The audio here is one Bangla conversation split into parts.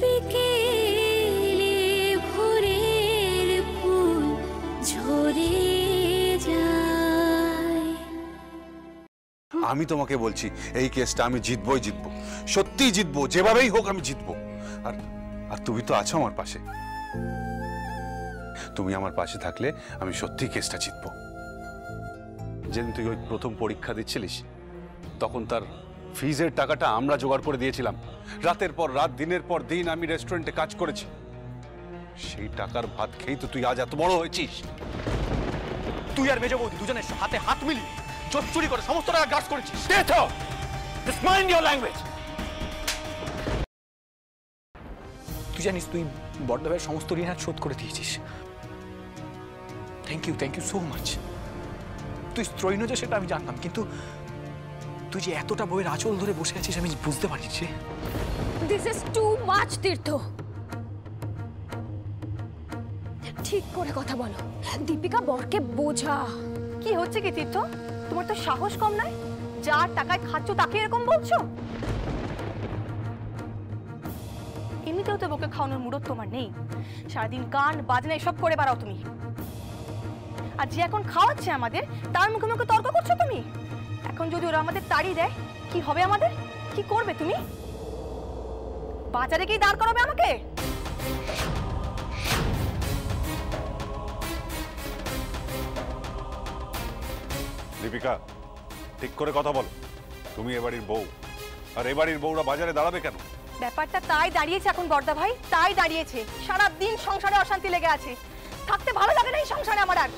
বিকেলে ভোরের ফুল ঝরে যায়। আমি তোমাকে বলছি এই কেসটা আমি জিতবই জিতবো, সত্যিই জিতবো, যেভাবেই হোক আমি জিতবো। আর আর তুমি তো আছো আমার পাশে। তুমি আমার পাশে থাকলে আমি সত্যিই কেসটা জিতবো। যেদিন তুই ওই প্রথম পরীক্ষা দিচ্ছিলিস তখন তার ফিজের টাকাটা আমরা জোগাড় করে দিয়েছিলাম। রাতের পর রাত, দিনের পর দিন আমি রেস্টুরেন্টে কাজ করেছি। সেই টাকার ভাত খেয়েই তো তুই আজ এত বড় হয়েছিস। তুই আর মেজো বৌদি দুজনের হাতে হাত মিলিয়ে জোট চুরি করে সমস্ত টাকা গাছ করেছিস। Mind your language. তুই জানিস তুই বড়দা ভাইয়ের সমস্ত ঋণ শোধ করে দিয়েছিস। Thank you so much. তুই স্ত্রৈণ যে সেটা আমি জানতাম, কিন্তু তুই যে এতটা বইয়ের আঁচল ধরে বসে আছিস আমি বুঝতে পারছি। দিস ইজ টু মাচ তীর্থ। ঠিক করে কথা বলো, দীপিকা বরকে বোঝা। কি হচ্ছে কি তীর্থ, তোমার তো সাহস কম নয়? যার টাকায় খাচ্ছ তাকে এরকম বলছো? এমনিতেও তো বকে খাওয়ানোর মুরত তোমার নেই, সারাদিন গান বাজনা এসব করে বেড়াও তুমি। আর যে এখন খাওয়াচ্ছে আমাদের তার মুখে মুখে তর্ক করছো তুমি। এখন যদি ওরা আমাদের তাড়িয়ে দেয় কি হবে আমাদের? কি করবে তুমি? বাজারে গিয়ে দাঁড় করাবে আমাকে? দীপিকা, ঠিক করে কথা বলো। তুমি এবাড়ির বউ, আর এবাড়ির বউরা বাজারে দাঁড়াবে কেন? ব্যাপারটা তাই দাঁড়িয়েছে এখন বর্দা ভাই, তাই দাঁড়িয়েছে। সারাদিন সংসারে অশান্তি লেগে আছে, থাকতে ভালো লাগে না এই সংসারে আমার। আর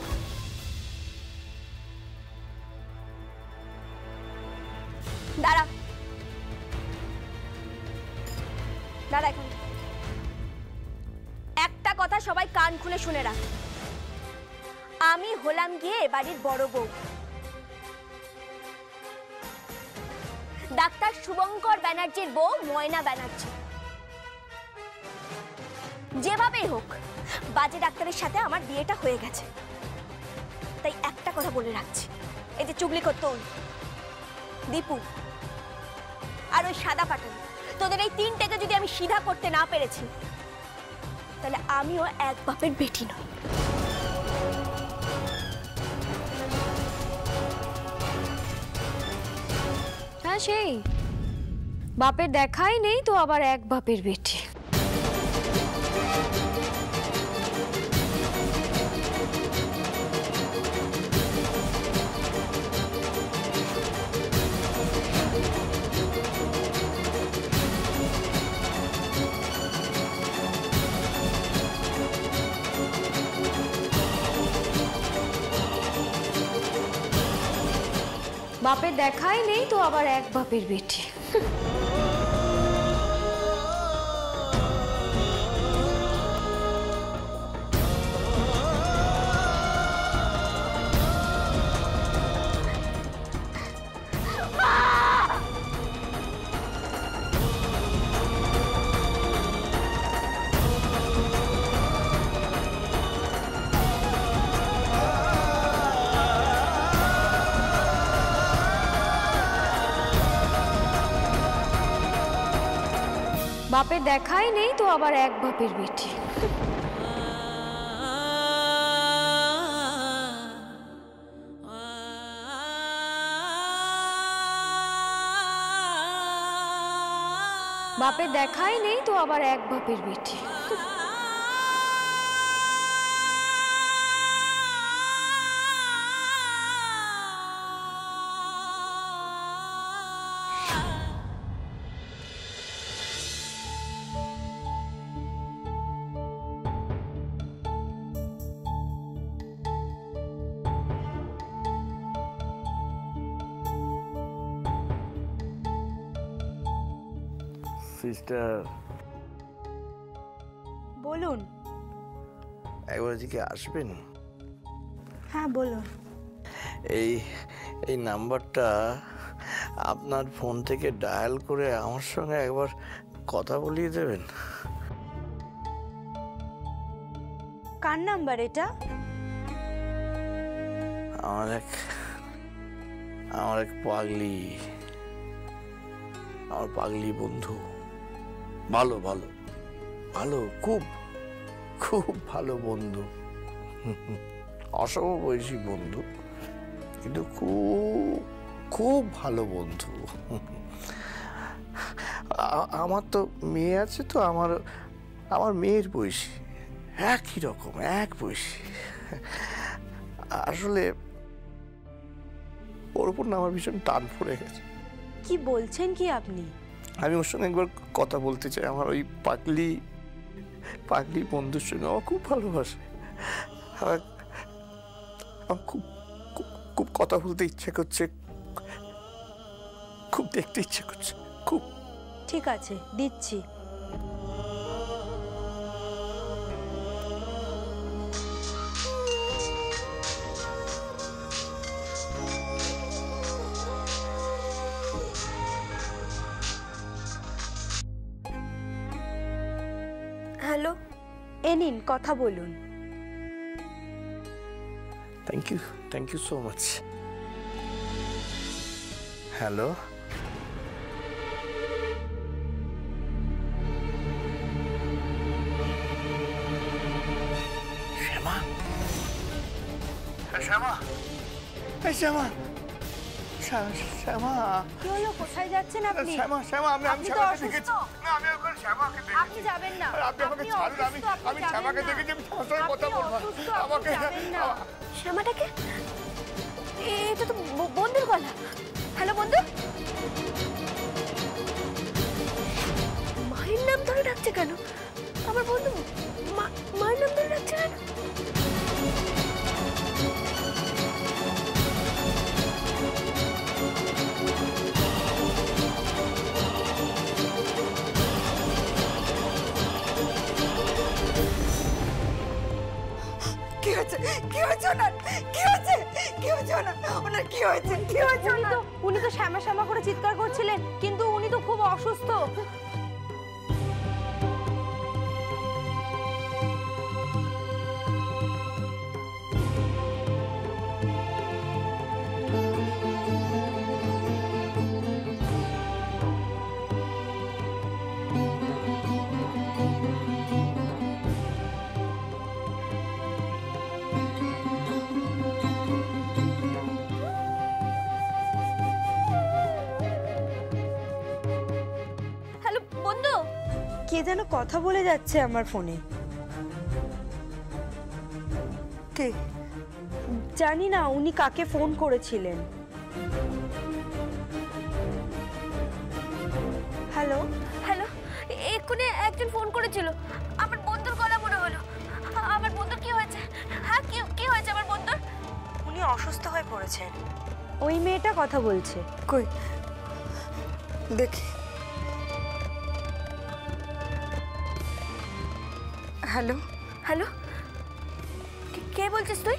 দাঁড়া দাঁড়া, এখন একটা কথা সবাই কান খুলে শুনে রাখ। আমি হলাম গিয়ে এবাড়ির বড় বউ। ডাক্তার শুভঙ্কর ব্যানার্জির বউ ময়না ব্যানার্জি। যেভাবেই হোক বাজে ডাক্তারের সাথে আমার বিয়েটা হয়ে গেছে। তাই একটা কথা বলে রাখছি, এই যে চুগলি করতো দীপু আর ওই সাদা পাঠান, তোদের এই তিনটাকে যদি আমি সিধা করতে না পেরেছি তাহলে আমিও এক বাপের বেটি নই। হ্যাঁ, সেই বাপের দেখাই নেই তো আবার এক বাপের বেটি। বাপের দেখাই নেই তো আবার এক বাপের বেটি। বাপের দেখাই নেই তো আবার এক বাপের বেটি। বাপের দেখাই নেই তো আবার এক বাপের বেটি। সিস্টার, বলুন। একবার এদিকে আসবেন? হ্যাঁ বলুন। এই এই নাম্বারটা আপনার ফোন থেকে ডায়াল করে আমার সঙ্গে একবার কথা বলিয়ে দেবেন? কার নাম্বার এটা? আমার এক পাগলি বন্ধু, ভালো ভালো, খুব খুব ভালো বন্ধু, অসমবয়সী বন্ধু, কিন্তু খুব খুব ভালো বন্ধু। আমার তো মেয়ে আছে, তো আমার মেয়ের বয়সী, একই রকম, এক বয়সী। আসলে ওর উপর না আমার ভীষণ টান পড়ে গেছে। কি বলছেন কি আপনি? আমি ওর সঙ্গে একবার কথা বলতে চাই। আমার ওই পাগলি পাগলি বন্ধুর সঙ্গে আমার খুব ভালোবাসে। আমার খুব খুব কথা বলতে ইচ্ছে করছে, খুব দেখতে ইচ্ছে করছে, খুব। ঠিক আছে, দিচ্ছি। হ্যালো, এ নিন, কথা বলুন। Thank you so much. Hello, Shyama, Shyama, Shyama, Shyama, কি হলো, কোথায় যাচ্ছেন আপনি? শ্যামা, শ্যামা, আমি আপনি তো শ্যামাকে অসুস্থ। দেখেছি। না, আমি ওখানে শ্যামাকে দেখেছি। আপনি যাবেন না। আপনি আমাকে আপনি ছাড়ুন, অসুস্থ, আপনি আমি যাবেন শ্যামাকে না। দেখেছি, আমি তোমার সঙ্গে কথা আপনি বলবো। অসুস্থ, আপনি আমাকে যাবেন না। শ্যামাটাকে, এটা তো বন্ধুর গলা। হ্যালো বন্ধু, মায়ের নাম ধরে ডাকছে কেন? আমার বন্ধু মায়ের নাম ধরে ডাকছে কেন? কি হয়েছে? কি হয়েছে ওনার? কি হয়েছে? কি হয়েছে ওনার? ওনার কি হয়েছে? কি হয়েছে ওনার? উনি তো শ্যামা শ্যামা করে চিৎকার করছিলেন, কিন্তু উনি তো খুব অসুস্থ। হ্যালো বন্ধু, কে যেন কথা বলে যাচ্ছে আমার ফোনে। কে? জানি না উনি কাকে ফোন করেছিলেন। হ্যালো, হ্যালো, এক্ষুনি একজন ফোন করেছিল। আমার বন্ধুর গলা মনে হলো। আমার বন্ধুর কি হয়েছে? হ্যাঁ, কি হয়েছে আমার বন্ধুর? উনি অসুস্থ হয়ে পড়েছেন। ওই মেয়েটা কথা বলছে। কই দেখি। হ্যালো, হ্যালো, কে বলছিস তুই?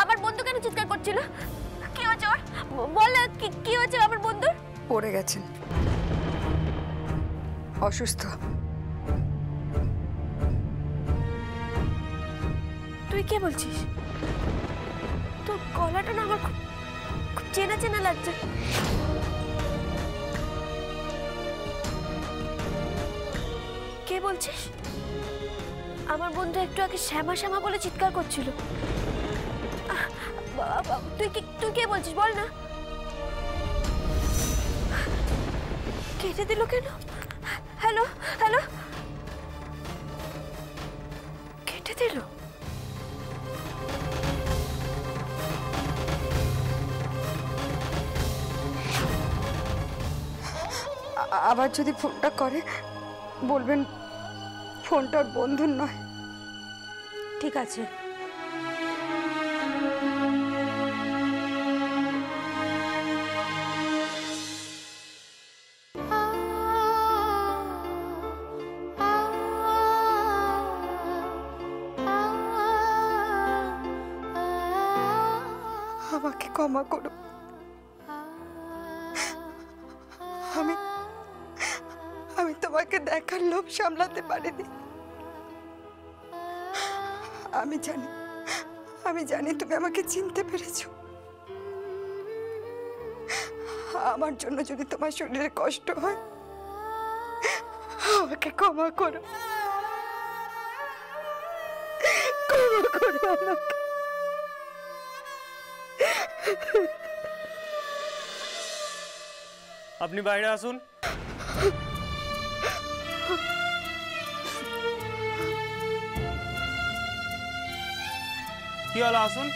আমার বন্ধু কেন চিৎকার করছিল? কি হয়েছে ওর? বল না, কি হয়েছে আমার বন্ধুর? পড়ে গেছেন, অসুস্থ। তুই কে বলছিস? তোর গলাটা না আমার খুব চেনা চেনা লাগছে। কে বলছিস? আমার বন্ধু একটু আগে শ্যামা শ্যামা বলে চিৎকার করছিল। তুই কে বলছিস বল না। কেটে দিল কেন? হ্যালো, হ্যালো, কেটে দিল। আবার যদি ফোনটা করে বলবেন ফোনটা ওর বন্ধুর নয়। ঠিক আছে। আমাকে ক্ষমা করো। আমি তোমাকে দেখার লোভ সামলাতে পারিনি। আমি জানি তুমি আমাকে চিনতে পেরেছো। আমার জন্য যদি তোমার শরীরে কষ্ট হয় আমাকে ক্ষমা করো, ক্ষমা করো আমাকে। আপনি বাইরে আসুন। কি হলো, আসুন।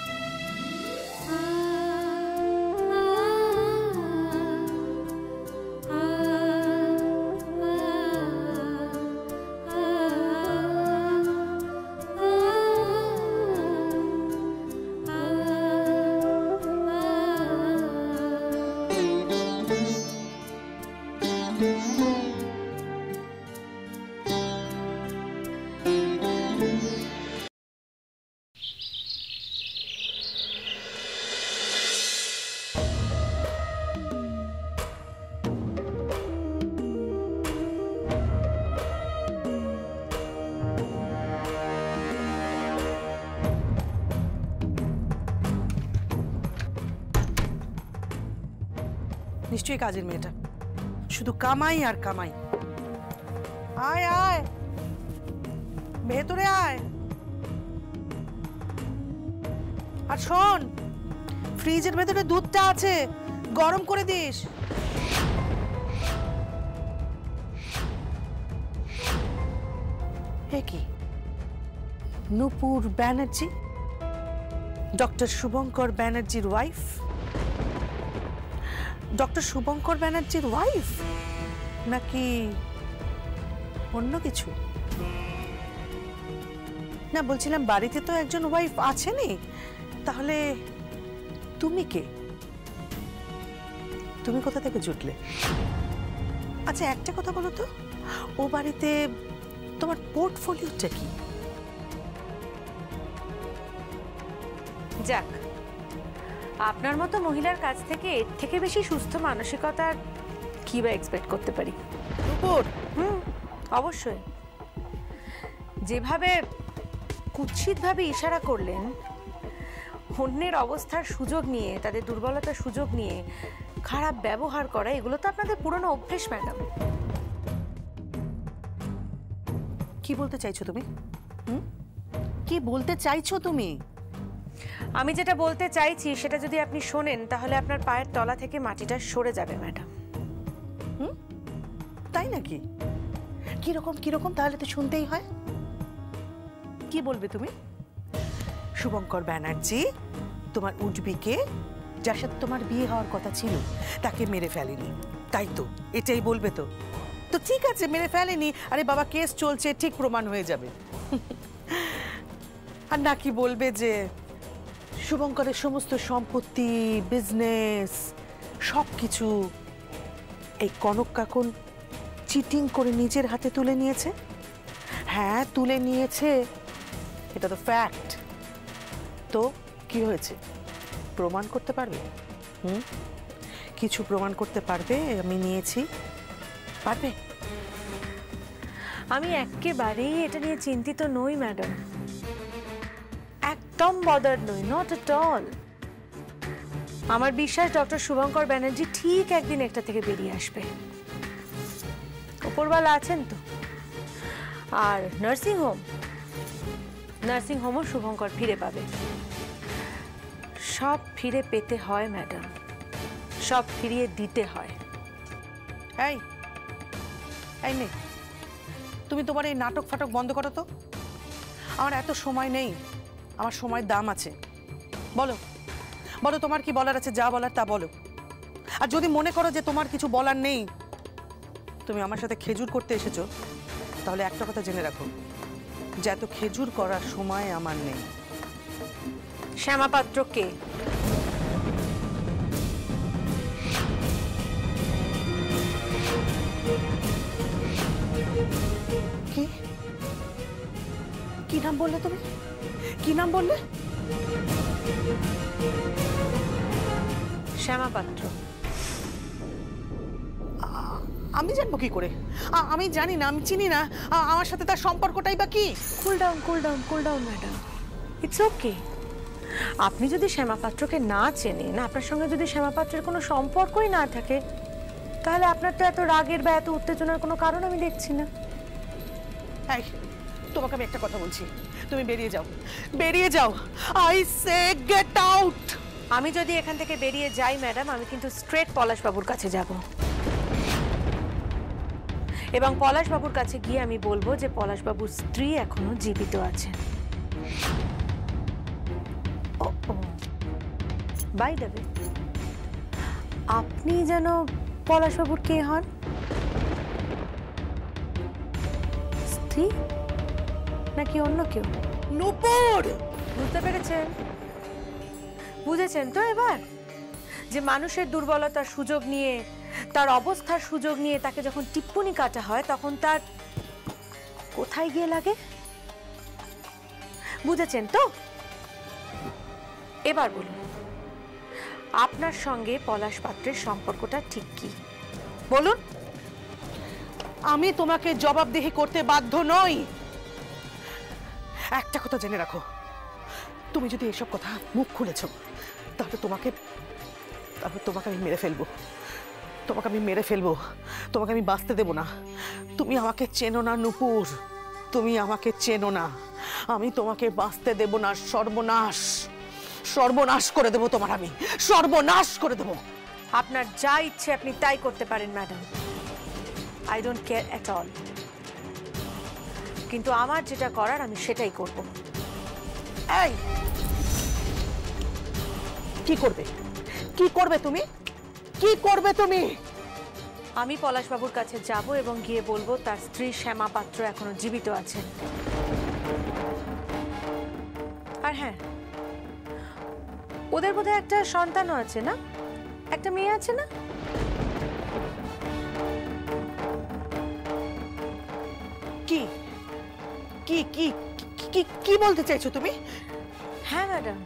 নিশ্চয়ই কাজের মেয়েটা, শুধু কামাই আর কামাই। আয় আয়, ভেতরে আয়। আর শোন, ফ্রিজের ভেতরে দুধটা আছে, গরম করে দিস। এ কি, নূপুর ব্যানার্জি, ডক্টর শুভঙ্কর ব্যানার্জির ওয়াইফ? ডক্টর শুভঙ্কর ব্যানার্জির ওয়াইফ নাকি অন্য কিছু? না, বলছিলাম বাড়িতে তো একজন ওয়াইফ আছেনই, তাহলে তুমি কে? তুমি কোথা থেকে জুটলে? আচ্ছা একটা কথা বলো তো, ও বাড়িতে তোমার পোর্টফোলিওটা কি? যাক, আপনার মতো মহিলার কাছ থেকে এর থেকে বেশি সুস্থ মানসিকতার কি বা এক্সপেক্ট করতে পারি? উপর অবশ্যই। যেভাবে কুৎসিতভাবে ইশারা করলেন, অন্যের অবস্থার সুযোগ নিয়ে, তাদের দুর্বলতার সুযোগ নিয়ে খারাপ ব্যবহার করা, এগুলো তো আপনাদের পুরনো অভ্যেস ম্যাডাম। কি বলতে চাইছো তুমি? কি বলতে চাইছো তুমি? আমি যেটা বলতে চাইছি সেটা যদি আপনি শোনেন তাহলে আপনার পায়ের তলা থেকে মাটিটা সরে যাবে ম্যাডাম। তাই নাকি? কিরকম কিরকম? তাহলে তো শুনতেই হয়। কি বলবে তুমি? শুভঙ্কর ব্যানার্জি তোমার উঠবিকে, যার সাথে তোমার বিয়ে হওয়ার কথা ছিল, তাকে মেরে ফেলেনি, তাই তো? এটাই বলবে তো? তো ঠিক আছে, মেরে ফেলেনি, আরে বাবা কেস চলছে, ঠিক প্রমাণ হয়ে যাবে। আর নাকি বলবে যে শুভঙ্করের সমস্ত সম্পত্তি, বিজনেস, সব কিছু এই কনক কাকুন চিটিং করে নিজের হাতে তুলে নিয়েছে? হ্যাঁ তুলে নিয়েছে, এটা তো ফ্যাক্ট। তো কি হয়েছে? প্রমাণ করতে পারবে? কিছু প্রমাণ করতে পারবে আমি নিয়েছি? পারবে? আমি একেবারেই এটা নিয়ে চিন্তিত নই ম্যাডাম, একদম বদার নই, নট এট অল। আমার বিশ্বাস ডক্টর শুভঙ্কর ব্যানার্জি ঠিক একদিন একটা থেকে বেরিয়ে আসবে। উপরওয়ালা আছেন তো। আর নার্সিং হোমও শুভঙ্কর ফিরে পাবে। সব ফিরে পেতে হয় ম্যাডাম, সব ফিরিয়ে দিতে হয়। এই এই নে, তুমি তোমার এই নাটক ফাটক বন্ধ করো তো। আমার এত সময় নেই, আমার সময়ের দাম আছে। বলো বলো, তোমার কি বলার আছে, যা বলার তা বলো। আর যদি মনে করো যে তোমার কিছু বলার নেই, তুমি আমার সাথে খেজুর করতে এসেছো, তাহলে একটা কথা জেনে রাখো, যে এত খেজুর করার সময় আমার নেই। শ্যামা পাত্র কে? কি কি নাম বললে তুমি? কি নাম বললে? শ্যামা পাত্র। আমি জানবো কি করে? আমি জানি না, আমি চিনি না, আমার সাথে তার সম্পর্কটাই বা কি? Cool down madam, it's okay. আপনি যদি শ্যামা পাত্রকে না চেনেন, আপনার সঙ্গে যদি শ্যামা পাত্রের কোনো সম্পর্কই না থাকে, তাহলে আপনার তো এত রাগের বা এত উত্তেজনার কোনো কারণ আমি দেখছি না। এই, তোমাকে আমি একটা কথা বলছি, তুমি বেরিয়ে যাও, বেরিয়ে যাও। I say get out. আমি যদি এখান থেকে বেরিয়ে যাই ম্যাডাম, আমি কিন্তু স্ট্রেট পলাশবাবুর কাছে যাব এবং পলাশবাবুর কাছে গিয়ে আমি বলবো যে পলাশবাবুর স্ত্রী এখনো জীবিত আছেন। বাই দ্য ওয়ে, আপনি যেন পলাশবাবুর কে হন? স্ত্রী নাকি অন্য কেউ? নূপুর, বুঝতে পেরেছেন? বুঝেছেন তো এবার যে মানুষের দুর্বলতার সুযোগ নিয়ে, তার অবস্থার সুযোগ নিয়ে তাকে যখন টিপ্পনি কাটা হয় তখন তার কোথায় গিয়ে লাগে? বুঝেছেন তো? এবার বলুন, আপনার সঙ্গে পলাশ পাত্রের সম্পর্কটা ঠিক কি? বলুন। আমি তোমাকে জবাবদিহি করতে বাধ্য নই। একটা কথা জেনে রাখো, তুমি যদি এসব কথা মুখ খুলেছ তাহলে তোমাকে আমি মেরে ফেলবো, তোমাকে আমি মেরে ফেলবো, তোমাকে আমি বাঁচতে দেব না। তুমি আমাকে চেনো না নূপুর, তুমি আমাকে চেনো না। আমি তোমাকে বাঁচতে দেব না। সর্বনাশ, সর্বনাশ করে দেবো তোমার, আমি সর্বনাশ করে দেবো। আপনার যা ইচ্ছে আপনি তাই করতে পারেন madam, I don't care at all. কিন্তু আমার যেটা করার আমি সেটাই করব। এই, কি করবে? কি করবে তুমি? কি করবে তুমি? আমি পলাশবাবুর কাছে যাব এবং গিয়ে বলবো তার স্ত্রী শ্যামা পাত্র এখনো জীবিত আছেন। আর হ্যাঁ, ওদের বোধহয় একটা সন্তানও আছে না? একটা মেয়ে আছে না? কি কি কি কি কি বলতে চাইছো তুমি? হ্যাঁ ম্যাডাম,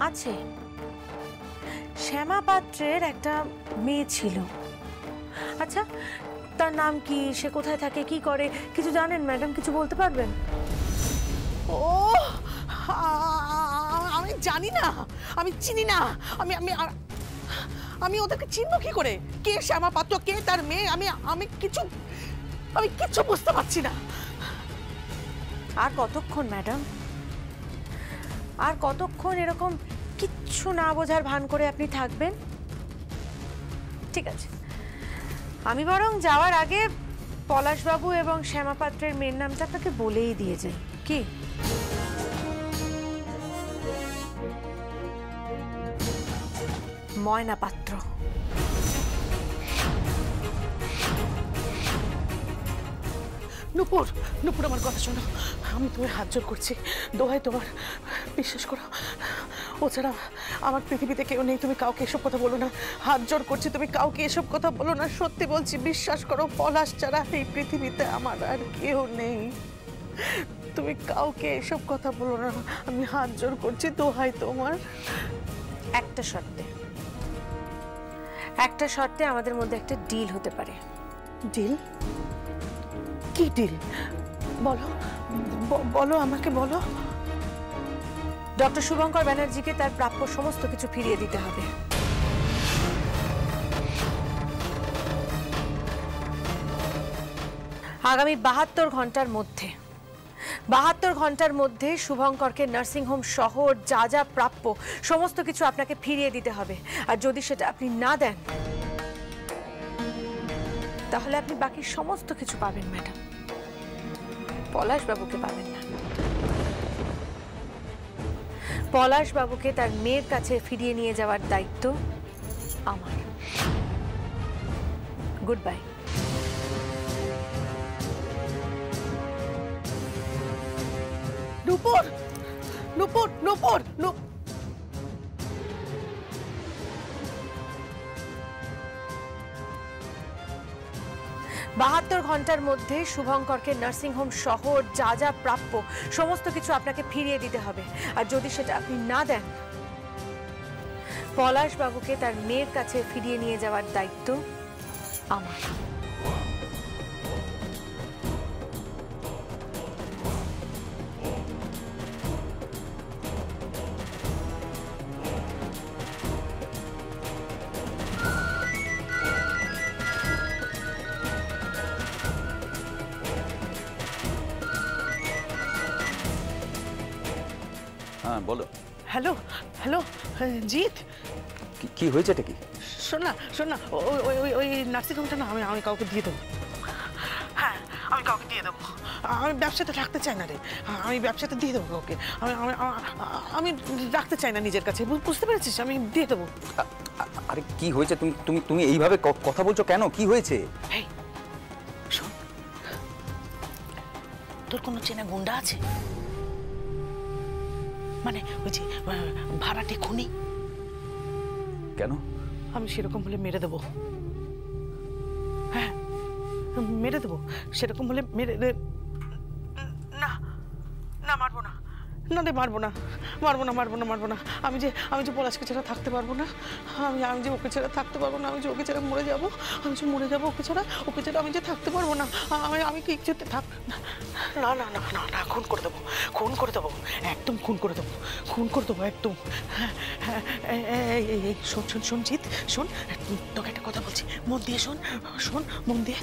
আছে। শ্যামা পাত্রের একটা মেয়ে ছিল। আচ্ছা, তার নাম কি, সে কোথায় থাকে, কি করে, কিছু জানেন ম্যাডাম? কিছু বলতে পারবেন? ও, আমি জানি না, আমি চিনি না। আমি আমি আমি ওদেরকে চিনবো কি করে? কে শ্যামা পাত্র, কে তার মেয়ে? আমি কিছু বুঝতে পারছি না। আর কতক্ষণ ম্যাডাম, আর কতক্ষণ এরকম কিচ্ছু না বোঝার ভান করে আপনি থাকবেন? ঠিক আছে, আমি বরং যাওয়ার আগে পলাশবাবু এবং শ্যামা পাত্রের মেয়ের নামটা আপনাকে বলেই দিয়ে যাই। কি? ময়না পাত্র। নূপুর, নূপুর, আমার কথা শোনো, আমি তোমার হাত জোর করছি, দোহাই তোমার, বিশ্বাস করো, ও ছাড়া আমার পৃথিবীতে কেউ নেই। তুমি কাউকে এসব কথা বলো না, হাত জোর করছি, তুমি কাউকে এসব কথা বলো না। সত্যি বলছি, বিশ্বাস করো, পলাশ ছাড়া এই পৃথিবীতে আমার আর কেউ নেই। তুমি কাউকে এসব কথা বলো না, আমি হাত জোর করছি, দোহাই তোমার। একটা শর্তে, একটা শর্তে আমাদের মধ্যে একটা ডিল হতে পারে। ডিল? কি ডিল? বলো, বলো, আমাকে বলো। ডক্টর শুভঙ্কর ব্যানার্জিকে তার প্রাপ্য সমস্ত কিছু ফিরিয়ে দিতে হবে। আগামী 72 ঘন্টার মধ্যে, 72 ঘন্টার মধ্যে শুভঙ্করকে নার্সিংহোম সহ যা যা প্রাপ্য সমস্ত কিছু আপনাকে ফিরিয়ে দিতে হবে। আর যদি সেটা আপনি না দেন তাহলে আপনি বাকি সমস্ত কিছু পাবেন ম্যাডাম, পলাশবাবুকে পাবেন না। পলাশবাবুকে তার মেয়ের কাছে ফিরিয়ে নিয়ে যাওয়ার দায়িত্ব আমার। Good bye. নূপুর, নূপুর, নূপুর, 72 ঘন্টার মধ্যে শুভঙ্করকে নার্সিংহোম সহ যা যা প্রাপ্য সমস্ত কিছু আপনাকে ফিরিয়ে দিতে হবে। আর যদি সেটা আপনি না দেন পলাশবাবুকে তার মেয়ের কাছে ফিরিয়ে নিয়ে যাওয়ার দায়িত্ব আমার। হ্যাঁ বলো। হ্যালো হ্যালো, জিৎ, কি হয়েছে এটা কি? শোন না, ওই নার্সিংহোমটা না আমি কাউকে দিয়ে দেবো। হ্যাঁ, আমি কাউকে দিয়ে দেবো। আমি ব্যবসাতে রাখতে চাই না রে, আমি ব্যবসাতে দিয়ে দেবো কাউকে। আমি রাখতে চাই না নিজের কাছে, বুঝতে পেরেছিস? আমি দিয়ে দেবো। আরে কি হয়েছে? তুমি তুমি তুমি এইভাবে কথা বলছো কেন? কি হয়েছে? শোন, তোর কোনো চেনা গুন্ডা আছে? মানে ওই যে ভাড়াটে খুনি। কেন? আমি সেরকম হলে মেরে দেবো। হ্যাঁ, মেরে দেবো। সেরকম হলে মেরে না না, মারবো না, না রে, মারবো না। আমি যে পলাশকে ছাড়া থাকতে পারবো না। আমি যে ওকে ছাড়া থাকতে পারবো না। আমি যে ওকে ছাড়া মরে যাবো। আমি যে মরে যাবো ওকে ছাড়া আমি যে থাকতে পারবো না। আমি কি যেতে থাক না না না না না, খুন করে দেবো, একদম খুন করে দেবো একদম। হ্যাঁ, এই শোন জিৎ, শোন, তোকে একটা কথা বলছি, মন দিয়ে শোন, মন দিয়ে।